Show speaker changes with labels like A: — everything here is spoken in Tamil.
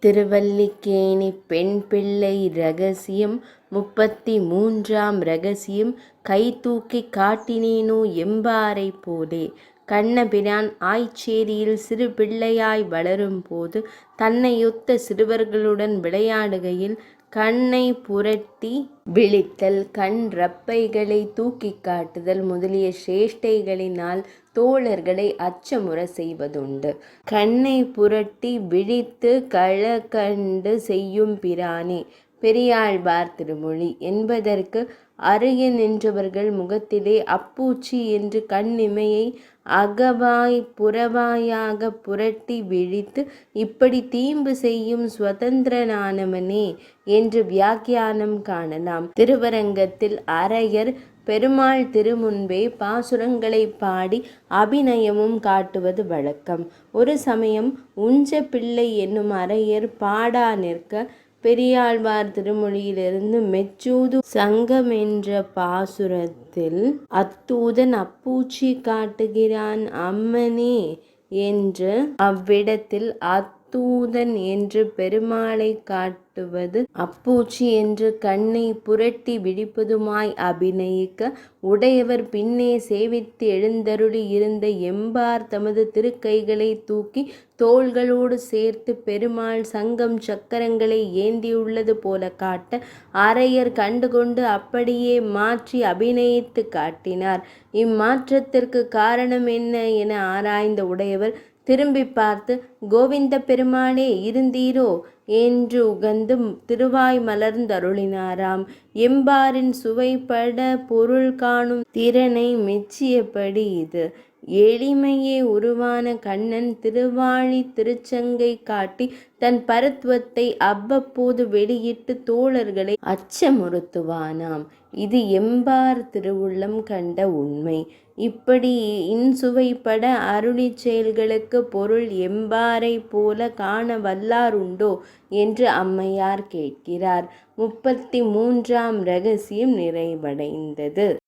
A: திருவல்லிக்கேணி பெண் பிள்ளை ரகசியம் 33ஆம் ரகசியம். கைதூக்கிக் காட்டினேனோ எம்பாரைப் போலே. கண்ணபிரான் ஆய்ச்சேரியில் சிறு பிள்ளையாய் வளரும்போது தன்னையொத்த சிறுவர்களுடன் விளையாடுகையில் கண்ணை புரட்டி விழித்தல், கண் ரப்பைகளை தூக்கிக் காட்டுதல் முதலிய சேஷ்டைகளினால் தோழர்களை அச்சமுற செய்வதுண்டு. கண்ணை புரட்டி விழித்து களகண்டு செய்யும் பிரானே பெரியாழ்வார் திருமொழி என்பதற்கு அருகே நின்றவர்கள் முகத்திலே அப்பூச்சி என்று கண்ணிமையை அகவாய் புறவாயாக புரட்டி விழித்து இப்படி தீம்பு செய்யும் சுதந்திரனானவனே என்று வியாக்கியானம் காணலாம். திருவரங்கத்தில் அரையர் பெருமாள் திருமுன்பே பாசுரங்களைப் பாடி அபிநயமும் காட்டுவது வழக்கம். ஒரு சமயம் உஞ்ச பிள்ளை என்னும் அரையர் பாடா நிற்க பெரியாழ்வார் திருமொழியிலிருந்து மெச்சூது சங்கம் என்ற பாசுரத்தில் அத்தூதன் அப்பூச்சி காட்டுகிறான் அம்மனே என்று அவ்விடத்தில் அத்தூதன் என்று பெருமாளை காட்டுவது அப்பூச்சி என்று கண்ணை புரட்டி விழிப்பதுமாய் அபிநயிக்க உடையவர் பின்னே சேவித்து எழுந்தருளி இருந்த எம்பார் தமது திருக்கைகளை தூக்கி தோள்களோடு சேர்த்து பெருமாள் சங்கம் சக்கரங்களை ஏந்தியுள்ளது போல காட்ட அரையர் கண்டுகொண்டு அப்படியே மாற்றி அபிநயித்து காட்டினார். இம்மாற்றத்திற்கு காரணம் என்ன என ஆராய்ந்த உடையவர் திரும்பி பார்த்து, கோவிந்த பெருமாளே இருந்தீரோ என்று உகந்து திருவாய் மலர்ந்தருளினாராம். எம்பாரின் சுவைப்பட பொருள் காணும் திறனை மெச்சியபடி இது. எளிமையே உருவான கண்ணன் திருவாழி திருச்சங்கை காட்டி தன் பரத்வத்தை அவ்வப்போது வெளியிட்டு தோழர்களை அச்சமுறுத்துவானாம். இது எம்பார் திருவுள்ளம் கண்ட உண்மை. இப்படி இன்சுவைப்பட அருளிச் செயல்களுக்கு பொருள் எம்பாரைப் போல காண வல்லாருண்டோ என்று அம்மையார் கேட்கிறார். 33ஆம் ரகசியம் நிறைவடைந்தது.